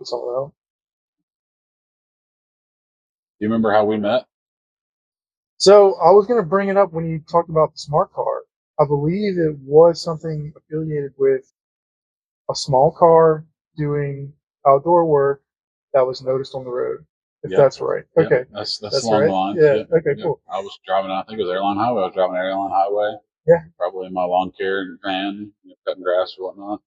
this all out. Do you remember how we met? So I was going to bring it up when you talked about the smart car. I believe it was something affiliated with a small car doing outdoor work that was noticed on the road. If that's right. Yep. Okay. That's along the right. line. Yeah. Okay, cool. I was driving, I think it was Airline Highway. I was driving Airline Highway. Yeah. Probably in my lawn care van, cutting grass or whatnot.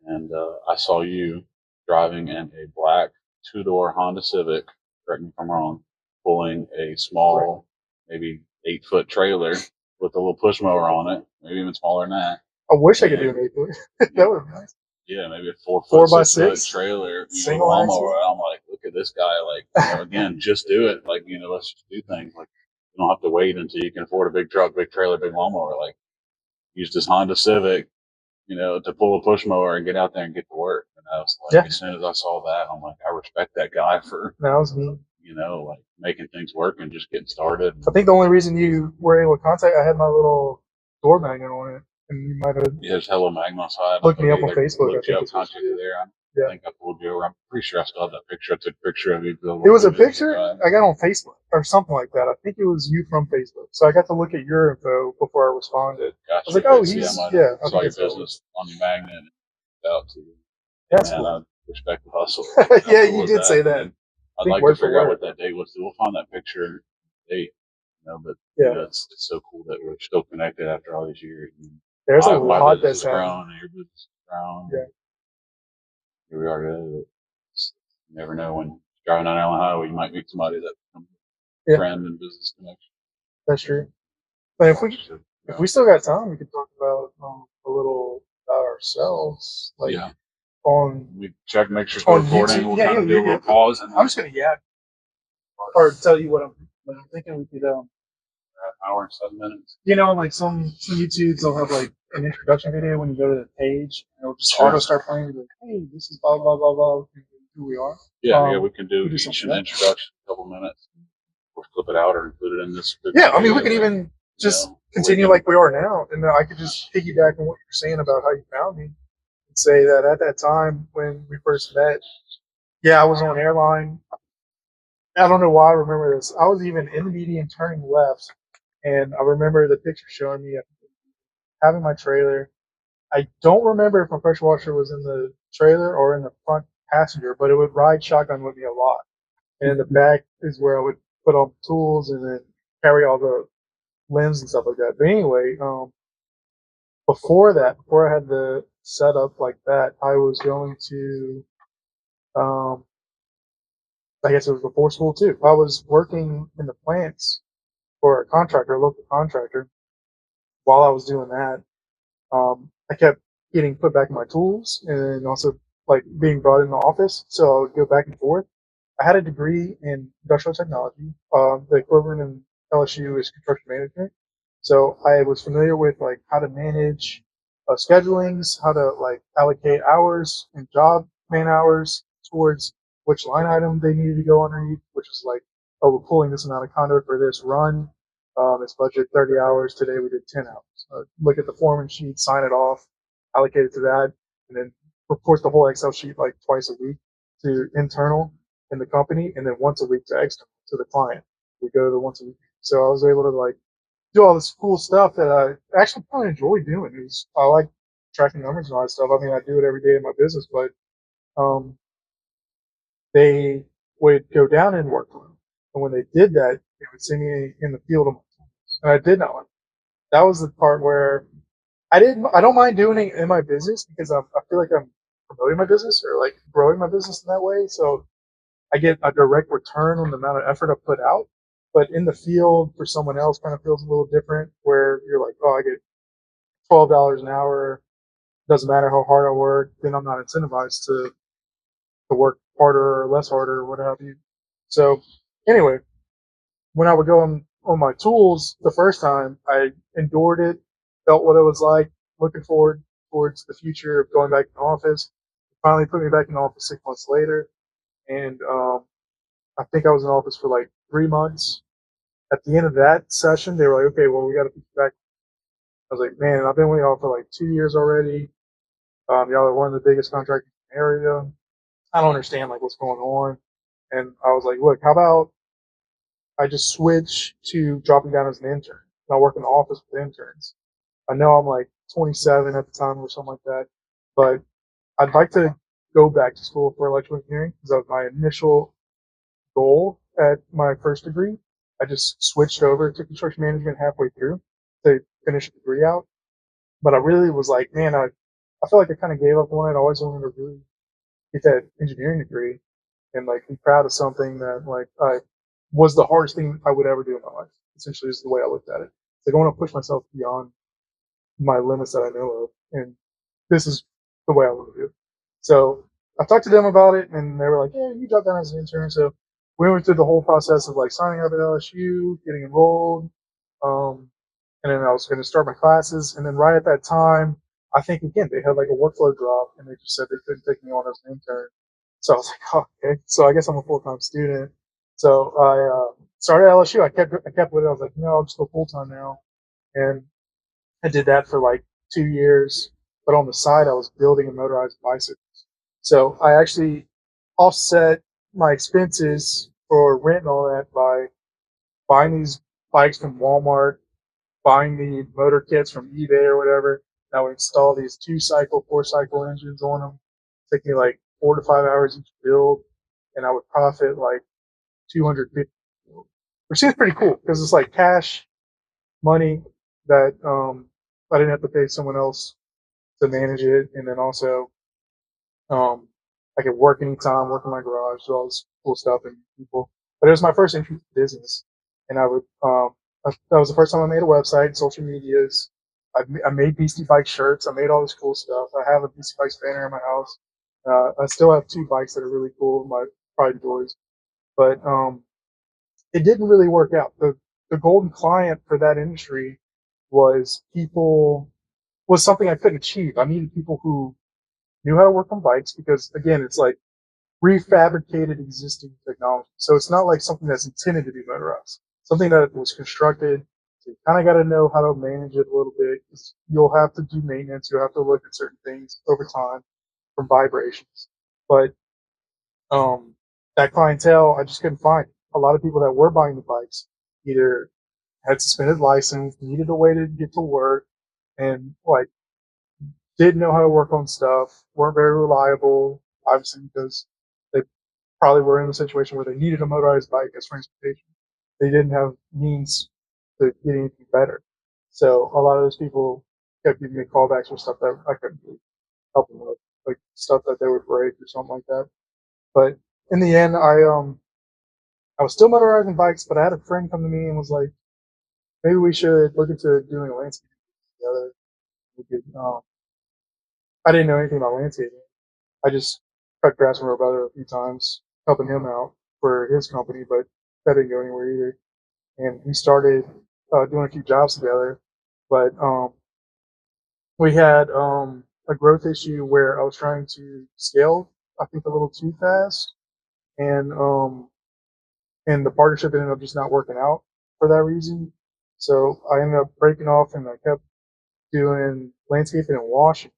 And I saw you driving in a black two-door Honda Civic, correct me if I'm wrong, pulling a small, maybe 8-foot trailer with a little push mower on it, maybe even smaller than that. I wish I could do an 8-foot. That would be nice. Yeah, maybe a 4 4 by 6 foot trailer, single lawnmower. axle. I'm like, look at this guy. Like, again, just do it. Like, let's just do things. Like, you don't have to wait until you can afford a big truck, big trailer, big lawnmower. Like, use this Honda Civic, to pull a push mower and get out there and get to work. And I was like, as soon as I saw that, I'm like, I respect that guy for, that was me. Like making things work and just getting started. I think the only reason you were able to contact, I had my little door magnet on it. And you might have there's Hello Magna side. Look me up on Facebook. Looked you up, contacted you there. I think I pulled you over. I'm pretty sure I still have that picture. I took a picture of you. It was a picture I got on Facebook or something like that. I think it was you from Facebook. So I got to look at your info before I responded. Gotcha. I was like, oh, he's I saw your business on your magnet and out to you. That's cool. I respect the hustle. Yeah, you did say that. I'd like to figure out what that date was. We'll find that picture date. But it's so cool that we're still connected after all these years. There's a lot that's grown and your business has grown. Yeah. Here we are today. You never know when driving down Allen Highway, you might meet somebody that becomes a friend and business connection. That's true. But if we still got time, we could talk about a little about ourselves. Like we check, make sure it's recording. We'll kind of do a little pause. And I'm just gonna or tell you what I'm thinking. We could hour and 7 minutes. Like some YouTubes, they'll have like an introduction video when you go to the page, and it'll just auto start playing. Like, hey, this is blah blah blah blah. Who we are. Yeah, we can do each an introduction, a couple minutes, or flip it out, or include it in this. Yeah, I mean, we can even just continue like we are now, and I could just piggyback on what you're saying about how you found me, and say that at that time when we first met, I was on airline. I don't know why I remember this. I was even in the median turning left. And I remember the picture showing me having my trailer. I don't remember if my pressure washer was in the trailer or in the front passenger, but it would ride shotgun with me a lot. And in the back is where I would put all the tools and then carry all the limbs and stuff like that. But anyway, before I had the setup like that, I was going to, I guess it was before school too. I was working in the plants for a local contractor. While I was doing that, I kept getting put back in my tools and also like being brought in the office. So I would go back and forth. I had a degree in industrial technology. The equivalent in LSU is construction management. So I was familiar with like how to manage schedulings, how to like allocate hours and job man hours towards which line item they needed to go underneath, which is like, oh, we're pulling this amount of conduit for this run. It's budget 30 hours. Today we did 10 hours. Look at the foreman sheet, sign it off, allocate it to that, and then report the whole Excel sheet like twice a week to internal in the company, and then once a week to external to the client. We go to the once a week. So I was able to like do all this cool stuff that I actually kind of enjoy doing. I like tracking numbers and all that stuff. I mean, I do it every day in my business, but they would go down and work for them. And when they did that, they would send me in the field of my tools. And I did not like that. That was the part where I don't mind doing it in my business because I feel like I'm promoting my business or like growing my business in that way. So I get a direct return on the amount of effort I put out. But in the field for someone else kind of feels a little different where you're like, oh, I get $12 an hour. Doesn't matter how hard I work. Then I'm not incentivized to work harder or less harder or what have you. So anyway, when I would go on my tools the first time, I endured it, felt what it was like, looking forward towards the future of going back to the office. Finally put me back in the office 6 months later. And I think I was in office for like 3 months. At the end of that session, they were like, okay, well, we got to put you back. I was like, man, I've been with y'all for like 2 years already. Y'all are one of the biggest contractors in the area. I don't understand like what's going on. And I was like, look, how about I just switch to dropping down as an intern? And I work in the office with interns. I know I'm like 27 at the time or something like that, but I'd like to go back to school for electrical engineering because that was my initial goal at my first degree. I just switched over to construction management halfway through to finish the degree out. But I really was like, man, I feel like I kind of gave up on it. I always wanted to really get that engineering degree and like be proud of something that like I was the hardest thing I would ever do in my life. Essentially, is the way I looked at it. It's like I want to push myself beyond my limits that I know of, and this is the way I want to do it. So I talked to them about it, and they were like, "Yeah, you got that as an intern." So we went through the whole process of like signing up at LSU, getting enrolled, um, and then I was going to start my classes. And then right at that time, I think again they had like a workflow drop, and they just said they couldn't take me on as an intern. So I was like, oh, okay. So I guess I'm a full time student. So I started at LSU. I kept with it. I was like, no, I'll just go full time now. And I did that for like 2 years, but on the side, I was building a motorized bicycle. So I actually offset my expenses for rent and all that by buying these bikes from Walmart, buying the motor kits from eBay or whatever. And I would install these 2-cycle, 4-cycle engines on them. Take me like 4 to 5 hours each build, and I would profit like 250, which seems pretty cool because it's like cash money that I didn't have to pay someone else to manage it, and then also um, I could work anytime, work in my garage, do all this cool stuff and people. But it was my first entry to business, and that was the first time I made a website, social medias. I made Beastie Bike shirts. I made all this cool stuff. I have a Beastie Bikes banner in my house. I still have 2 bikes that are really cool, my pride toys. But it didn't really work out. The golden client for that industry was people was something I couldn't achieve. I needed people who knew how to work on bikes because again, it's like refabricated existing technology. So it's not like something that's intended to be motorized. Something that was constructed. So you kind of got to know how to manage it a little bit. You'll have to do maintenance. You'll have to look at certain things over time from vibrations. But um, that clientele, I just couldn't find. A lot of people that were buying the bikes either had suspended license, needed a way to get to work, and like didn't know how to work on stuff, weren't very reliable, obviously because they probably were in a situation where they needed a motorized bike as transportation. They didn't have means to get anything better. So a lot of those people kept giving me callbacks for stuff that I couldn't help them with, like stuff that they would break or something like that. But in the end, I was still motorizing bikes, but I had a friend come to me and was like, maybe we should look into doing a landscaping together. We could, I didn't know anything about landscaping. I just cut grass with my brother a few times, helping him out for his company, but that didn't go anywhere either. And we started doing a few jobs together, but we had a growth issue where I was trying to scale, I think, a little too fast, and and the partnership ended up just not working out for that reason. So I ended up breaking off, and I kept doing landscaping and washing,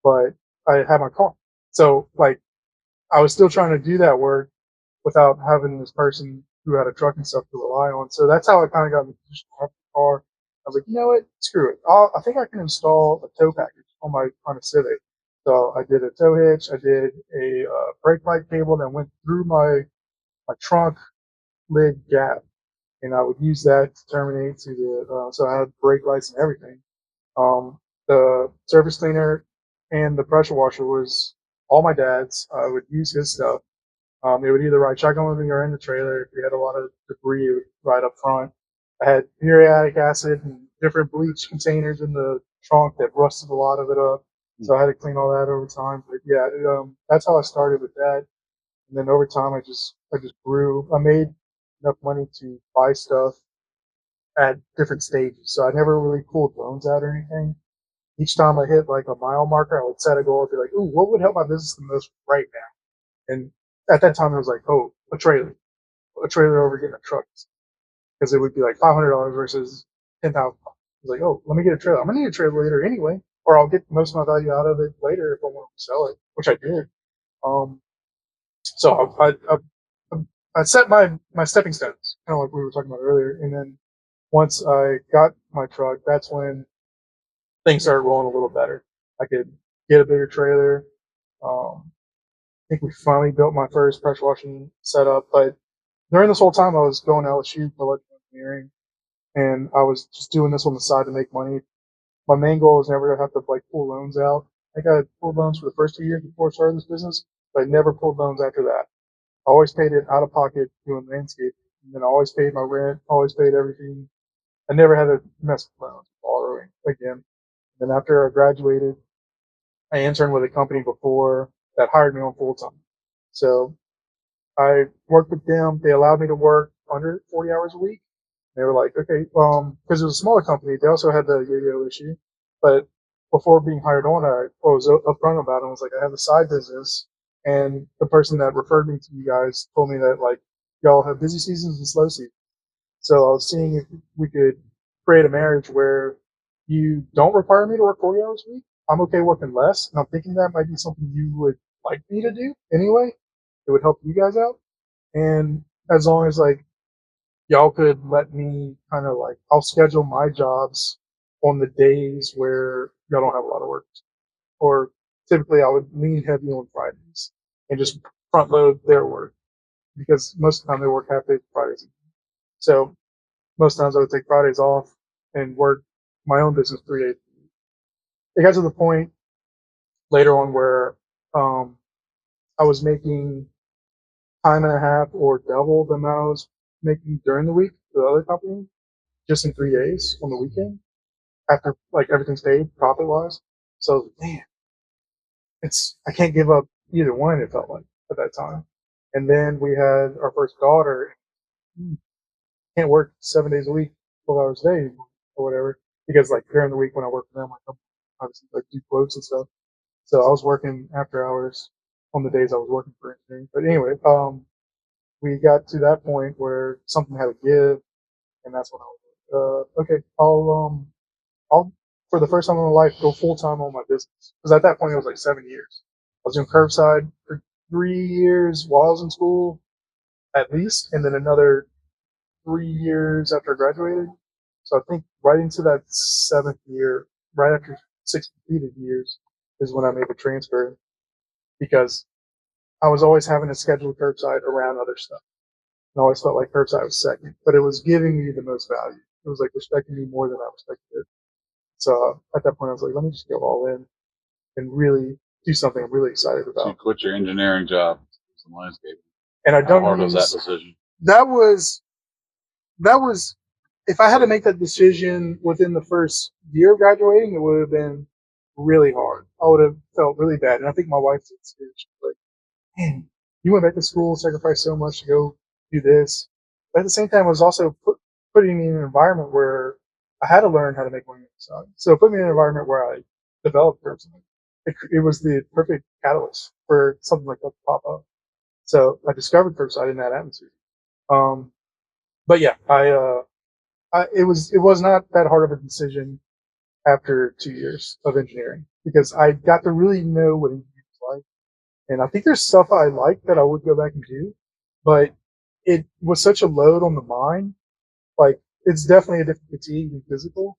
but I had my car. So like I was still trying to do that work without having this person who had a truck and stuff to rely on. So that's how I kind of got in the position to have the car. I was like, you know what? Screw it. I think I can install a tow package on a Civic. So I did a tow hitch. I did a brake light cable that went through my trunk lid gap, and I would use that to terminate to the. So I had brake lights and everything. The surface cleaner and the pressure washer was all my dad's. I would use his stuff. It would either ride shotgun with me or in the trailer. If we had a lot of debris, it would ride up front. I had muriatic acid and different bleach containers in the trunk that rusted a lot of it up. So I had to clean all that over time. But yeah, that's how I started with that. And then over time, I just grew. I made enough money to buy stuff at different stages. So I never really pulled loans out or anything. Each time I hit like a mile marker, I would set a goal and be like, ooh, what would help my business the most right now? And at that time, it was like, oh, a trailer over getting a truck. Because it would be like $500 versus $10,000. I was like, oh, let me get a trailer. I'm going to need a trailer later anyway, or I'll get most of my value out of it later if I want to sell it, which I did. So I set my stepping stones, kind of like we were talking about earlier. And then once I got my truck, that's when things started rolling a little better. I could get a bigger trailer. I think we finally built my first pressure washing setup. But during this whole time, I was going to LSU for electrical engineering, and I was just doing this on the side to make money. My main goal was never to have to like pull loans out. I got pulled loans for the first 2 years before I started this business, but I never pulled loans after that. I always paid it out of pocket doing landscaping, and then I always paid my rent, always paid everything. I never had to mess with loans, borrowing again. And then after I graduated, I interned with a company before that hired me on full time. So I worked with them. They allowed me to work under 40 hours a week. They were like, okay, because it was a smaller company, they also had the yo-yo issue. But before being hired on, I was upfront about it. I was like, I have a side business, and the person that referred me to you guys told me that like y'all have busy seasons and slow seasons. So I was seeing if we could create a marriage where you don't require me to work 40 hours a week. I'm okay working less, and I'm thinking that might be something you would like me to do anyway. It would help you guys out, and as long as like y'all could let me kind of like I'll schedule my jobs on the days where y'all don't have a lot of work, or typically I would lean heavy on Fridays and just front load their work because most of the time they work half days Fridays. So most times I would take Fridays off and work my own business 3 days. It got to the point later on where um, I was making time and a half or double the amount I was making during the week for the other company just in 3 days on the weekend after like everything's paid profit wise. So man, it's I can't give up either one. It felt like at that time. And then we had our first daughter. Can't work 7 days a week, 12 hours a day or whatever because like during the week when I work for them, I obviously like do quotes and stuff. So I was working after hours on the days I was working for engineering. But anyway, we got to that point where something had to give, and that's when I was like, okay, I'll for the first time in my life go full time on my business because at that point it was like 7 years. I was doing curbside for 3 years while I was in school at least, and then another 3 years after I graduated. So I think right into that seventh year, right after 6 completed years, is when I made the transfer because I was always having to schedule curbside around other stuff. And I always felt like curbside was second, but it was giving me the most value. It was like respecting me more than I respected it. So at that point, I was like, let me just go all in and really do something I'm really excited So you about. quit your engineering job, some landscaping. And I How don't hard was that use decision? that was that was if I had to make that decision within the first year of graduating, it would have been really hard. I would have felt really bad. And I think my wife did too. She was like, man, you went back to school, sacrificed so much to go do this. But at the same time, it was also putting me in an environment where I had to learn how to make money on the side. So it put me in an environment where I developed personally. It was the perfect catalyst for something like that to pop up. So I discovered curbside in that atmosphere. Um, but yeah, it was not that hard of a decision after 2 years of engineering because I got to really know what engineering was like. And I think there's stuff I like that I would go back and do, but it was such a load on the mind. Like it's definitely a different fatigue than physical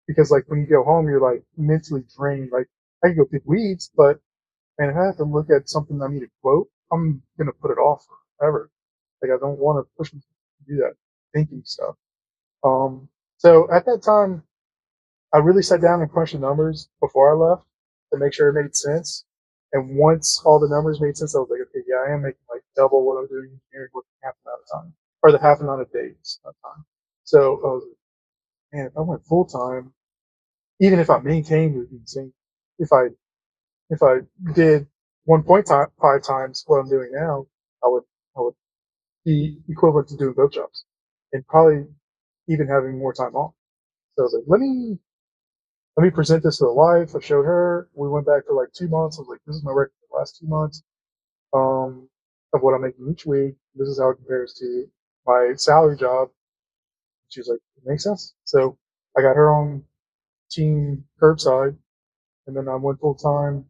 because like when you go home, you're like mentally drained. Like I can go pick weeds, but man, if I have to look at something I need to quote, I'm gonna put it off forever. Like I don't want to push myself to do that thinking stuff. So at that time, I really sat down and crunched the numbers before I left to make sure it made sense. And once all the numbers made sense, I was like, okay, yeah, I am making like double what I'm doing in engineering with half the amount of time, or the half amount of days of time. So I was like, man, if I went full time, even if I maintained, it would be insane. If I if I did 1.5 times what I'm doing now, I would be equivalent to doing both jobs, and probably even having more time off. So I was like, let me present this to the wife. I showed her. We went back for like 2 months. I was like, this is my record for the last 2 months of what I'm making each week. This is how it compares to my salary job. She was like, it makes sense. So I got her on team curbside, and then I went full time.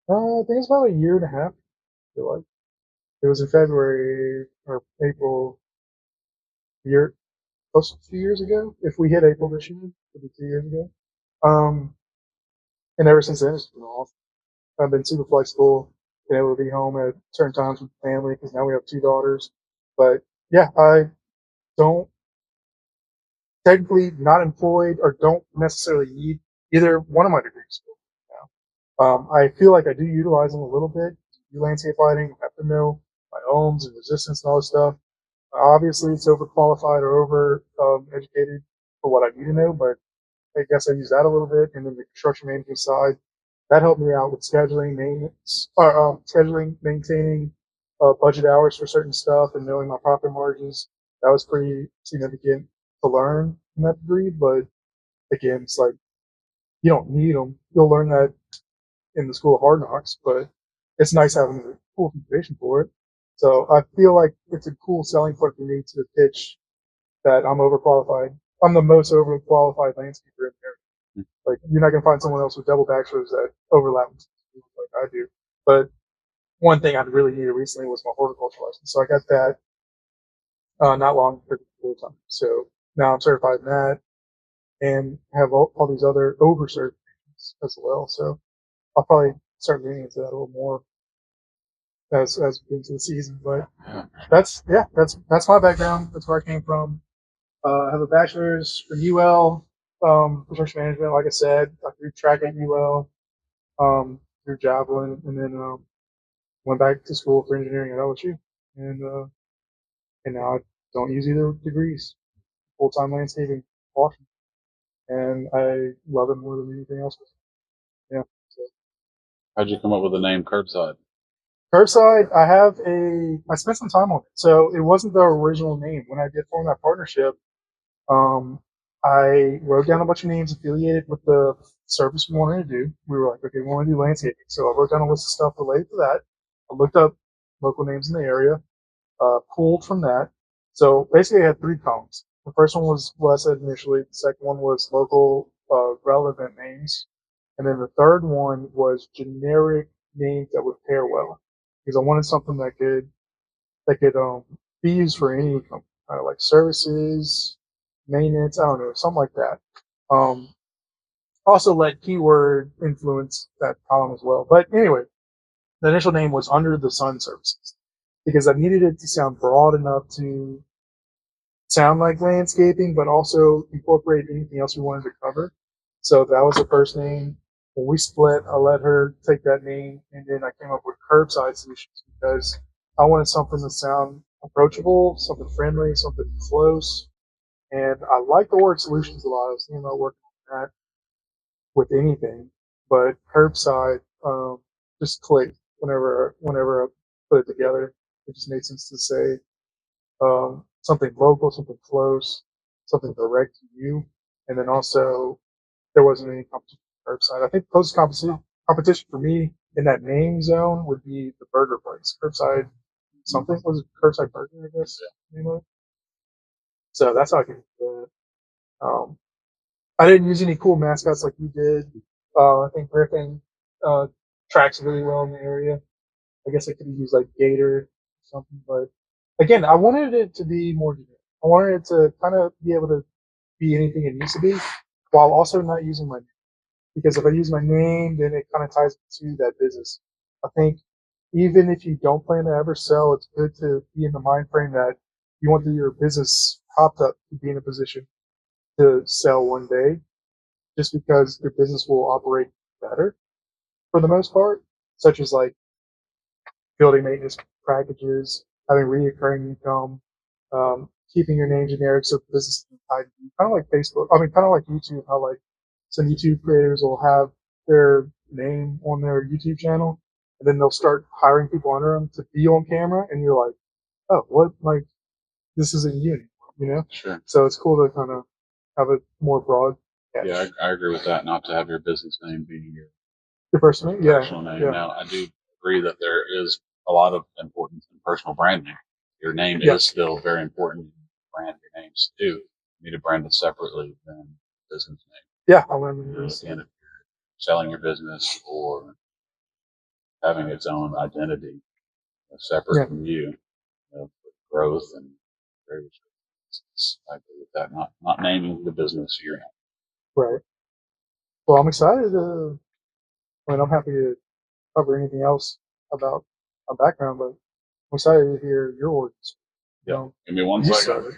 I think it's about a year and a half. I feel like. It was in February or April, year close to 2 years ago. If we hit April this year, it'll be 2 years ago. Um, and ever since then, it's been awesome. I've been super flexible, been able to be home at certain times with family because now we have 2 daughters. But yeah, I don't technically not employed or don't necessarily need either one of my degrees now. I feel like I do utilize them a little bit. Do landscape lighting, have to know my ohms and resistance and all this stuff. Obviously, it's overqualified or over educated for what I need to know, but I guess I use that a little bit. And then the construction management side, that helped me out with scheduling, maintenance, or scheduling, maintaining budget hours for certain stuff, and knowing my profit margins. That was pretty significant to learn in that degree. But again, it's like you don't need them. You'll learn that in the School of Hard Knocks, but it's nice having the cool foundation for it. So I feel like it's a cool selling point for me to pitch that I'm overqualified. I'm the most overqualified landscaper in there. Like you're not gonna find someone else with double bachelors that overlap like I do. But one thing I really needed recently was my horticulture license, so I got that not long for full time. So now I'm certified in that and have all these other over certifications as well. So I'll probably start leaning into that a little more as we get into the season. But that's my background. That's where I came from. I have a bachelor's from UL, construction management. Like I said, I threw track at UL, through javelin, and then went back to school for engineering at LSU, and now I don't use either degrees. Full time landscaping, Washington, and I love it more than anything else. Yeah. So. How'd you come up with the name Curbside? Curbside, I spent some time on it. So it wasn't the original name. When I did form that partnership, I wrote down a bunch of names affiliated with the service we wanted to do. We were like, okay, we want to do landscaping. So I wrote down a list of stuff related to that. I looked up local names in the area, pulled from that. So basically, I had three columns. The first one was what I said initially. The second one was local relevant names. And then the third one was generic names that would pair well. Because I wanted something that could be used for any company, like services, maintenance, I don't know, something like that. Um, Also let keyword influence that column as well. But anyway, the initial name was Under the Sun Services because I needed it to sound broad enough to sound like landscaping, but also incorporate anything else we wanted to cover. So that was the first name. When we split, I let her take that name, and then I came up with Curbside Solutions because I wanted something to sound approachable, something friendly, something close. And I like the word solutions a lot. I was thinking about working on that with anything, but Curbside just clicked whenever I put it together. It just made sense to say something local, something close, something direct to you, and then also there wasn't any competition for Curbside. I think the closest competition for me in that name zone would be the burger place. Curbside something was it Curbside Burger, I guess. Anyway. So that's how I came to that. I didn't use any cool mascots like you did. I think Griffin uh, tracks really well in the area. I guess I could have used like Gator or something, but again, I wanted it to be more generic. I wanted it to kind of be able to be anything it needs to be, while also not using my name. Because if I use my name, then it kind of ties to that business. I think even if you don't plan to ever sell, it's good to be in the mind frame that you want your business propped up to be in a position to sell one day, just because your business will operate better for the most part, such as like building maintenance packages, having reoccurring income, keeping your name generic so the business is tied to you. Kind of like Facebook. I mean, kind of like YouTube, how like some YouTube creators will have their name on their YouTube channel, and then they'll start hiring people under them to be on camera, and you're like, oh, what? Like, this isn't you anymore, you know? Sure. So it's cool to kind of have a more broad catch. Yeah, I agree with that. Not to have your business name be Your personal name? Yeah. personal name. Yeah. Now, I do agree that there is a lot of importance in personal branding. Your name Yeah. is still very important. Brand your names too. You need to brand it separately than business name. Yeah, I learned this. Again, if you're selling your business or having its own identity, separate Yeah. from you, for growth and very restrictions. I agree with that. Not naming the business you're in. Right. Well, I'm excited. I'm happy to cover anything else about my background, but I'm excited to hear your words. Yeah. Give me one You second. started.